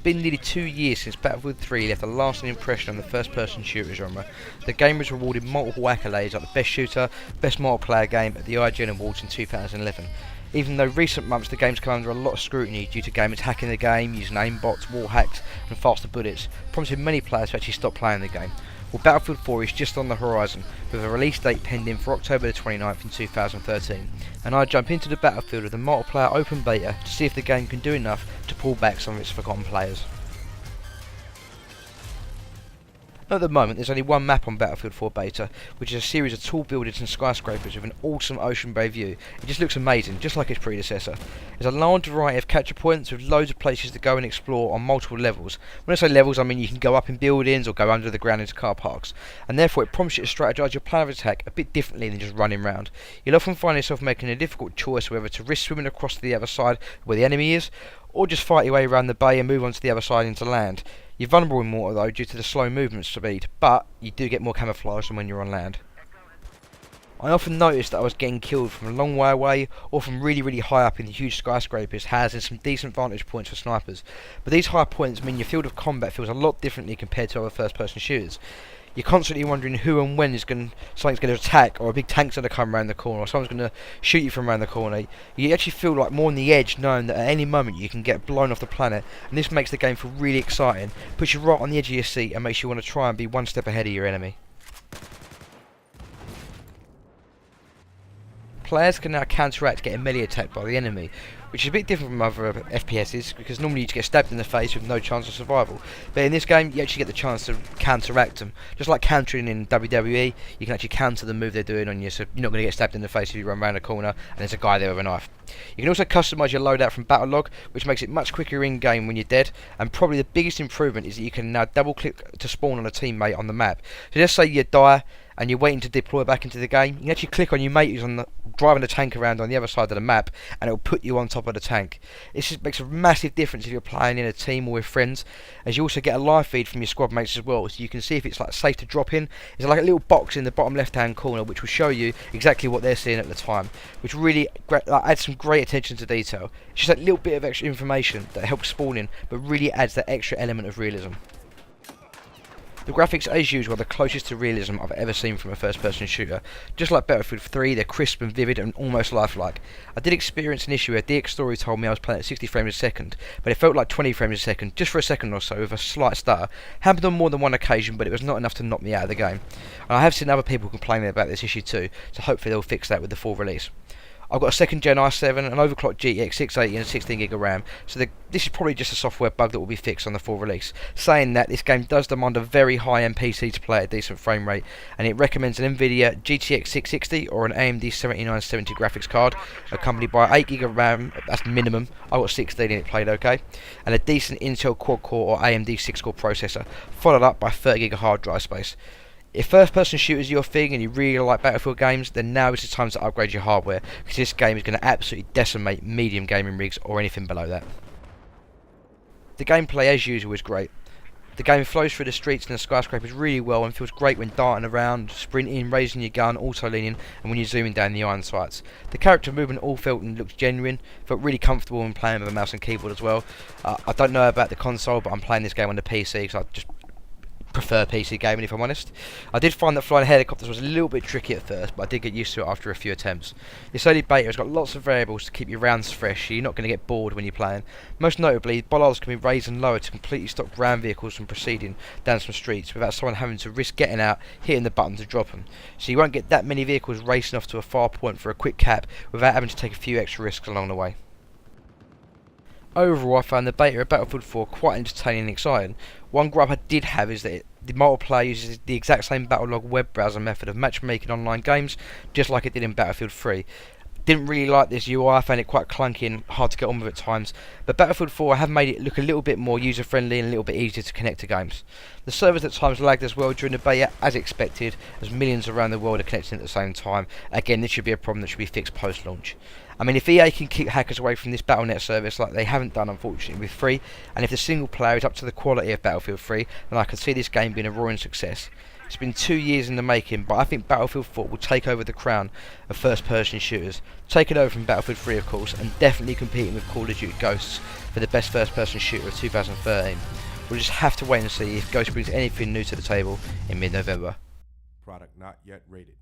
been nearly 2 years since Battlefield 3 left a lasting impression on the first-person shooter genre. The game was rewarded multiple accolades like the best shooter, best multiplayer game at the IGN Awards in 2011. Even though recent months the game's come under a lot of scrutiny due to gamers hacking the game, using aimbots, wall hacks and faster bullets, prompting many players to actually stop playing the game. Well, Battlefield 4 is just on the horizon, with a release date pending for October the 29th in 2013, and I jump into the battlefield with a multiplayer open beta to see if the game can do enough to pull back some of its forgotten players. At the moment, there's only one map on Battlefield 4 beta, which is a series of tall buildings and skyscrapers with an awesome ocean bay view. It just looks amazing, just like its predecessor. There's a large variety of capture points with loads of places to go and explore on multiple levels. When I say levels, I mean you can go up in buildings or go under the ground into car parks, and therefore it prompts you to strategise your plan of attack a bit differently than just running around. You'll often find yourself making a difficult choice whether to risk swimming across to the other side where the enemy is, or just fight your way around the bay and move on to the other side into land. You're vulnerable in water though due to the slow movement speed, but you do get more camouflage than when you're on land. I often noticed that I was getting killed from a long way away or from really high up in the huge skyscrapers, having some decent vantage points for snipers. But these high points mean your field of combat feels a lot differently compared to other first person shooters. You're constantly wondering who and when something's going to attack, or a big tank's going to come around the corner, or someone's going to shoot you from around the corner. You actually feel like more on the edge, knowing that at any moment you can get blown off the planet, and this makes the game feel really exciting, puts you right on the edge of your seat and makes you want to try and be one step ahead of your enemy. Players can now counteract getting melee attacked by the enemy, which is a bit different from other FPSs, because normally you just get stabbed in the face with no chance of survival. But in this game, you actually get the chance to counteract them. Just like countering in WWE, you can actually counter the move they're doing on you, so you're not going to get stabbed in the face if you run around a corner and there's a guy there with a knife. You can also customise your loadout from Battlelog, which makes it much quicker in game when you're dead, and probably the biggest improvement is that you can now double click to spawn on a teammate on the map. So just say you die and you're waiting to deploy back into the game, you can actually click on your mate who's driving the tank around on the other side of the map, and it'll put you on top of the tank. This just makes a massive difference if you're playing in a team or with friends, as you also get a live feed from your squad mates as well, so you can see if it's like safe to drop in. There's like a little box in the bottom left hand corner which will show you exactly what they're seeing at the time, which really adds some great attention to detail. It's just that little bit of extra information that helps spawning, but really adds that extra element of realism. The graphics, as usual, are the closest to realism I've ever seen from a first-person shooter. Just like Battlefield 3, they're crisp and vivid and almost lifelike. I did experience an issue where DX Story told me I was playing at 60 frames a second, but it felt like 20 frames a second, just for a second or so, with a slight stutter. Happened on more than one occasion, but it was not enough to knock me out of the game. And I have seen other people complaining about this issue too, so hopefully they'll fix that with the full release. I've got a 2nd gen i7, an overclocked GTX 680 and 16GB of RAM, so this is probably just a software bug that will be fixed on the full release. Saying that, this game does demand a very high-end PC to play at a decent frame rate, and it recommends an Nvidia GTX 660 or an AMD 7970 graphics card, accompanied by 8GB of RAM, that's minimum. I got 16 and it played okay, and a decent Intel quad-core or AMD 6-core processor, followed up by 30GB of hard drive space. If first-person shooters are your thing and you really like Battlefield games, then now is the time to upgrade your hardware, because this game is going to absolutely decimate medium gaming rigs or anything below that. The gameplay, as usual, is great. The game flows through the streets and the skyscrapers really well and feels great when darting around, sprinting, raising your gun, auto-leaning, and when you're zooming down the iron sights. The character movement all felt and looked genuine, felt really comfortable when playing with a mouse and keyboard as well. I don't know about the console, but I'm playing this game on the PC because I just prefer PC gaming, if I'm honest. I did find that flying helicopters was a little bit tricky at first, but I did get used to it after a few attempts. This early beta has got lots of variables to keep your rounds fresh, so you're not going to get bored when you're playing. Most notably, bollards can be raised and lowered to completely stop ground vehicles from proceeding down some streets without someone having to risk getting out, hitting the button to drop them. So you won't get that many vehicles racing off to a far point for a quick cap without having to take a few extra risks along the way. Overall, I found the beta of Battlefield 4 quite entertaining and exciting. One gripe I did have is that the multiplayer uses the exact same Battlelog web browser method of matchmaking online games, just like it did in Battlefield 3. Didn't really like this UI, I found it quite clunky and hard to get on with at times, but Battlefield 4 have made it look a little bit more user friendly and a little bit easier to connect to games. The servers at times lagged as well during the beta, as expected, as millions around the world are connecting at the same time. Again, this should be a problem that should be fixed post launch. I mean, if EA can keep hackers away from this Battle.net service like they haven't done unfortunately with 3, and if the single player is up to the quality of Battlefield 3, then I can see this game being a roaring success. It's been 2 years in the making, but I think Battlefield 4 will take over the crown of first-person shooters, taking over from Battlefield 3 of course, and definitely competing with Call of Duty Ghosts for the best first-person shooter of 2013. We'll just have to wait and see if Ghost brings anything new to the table in mid-November. Product not yet rated.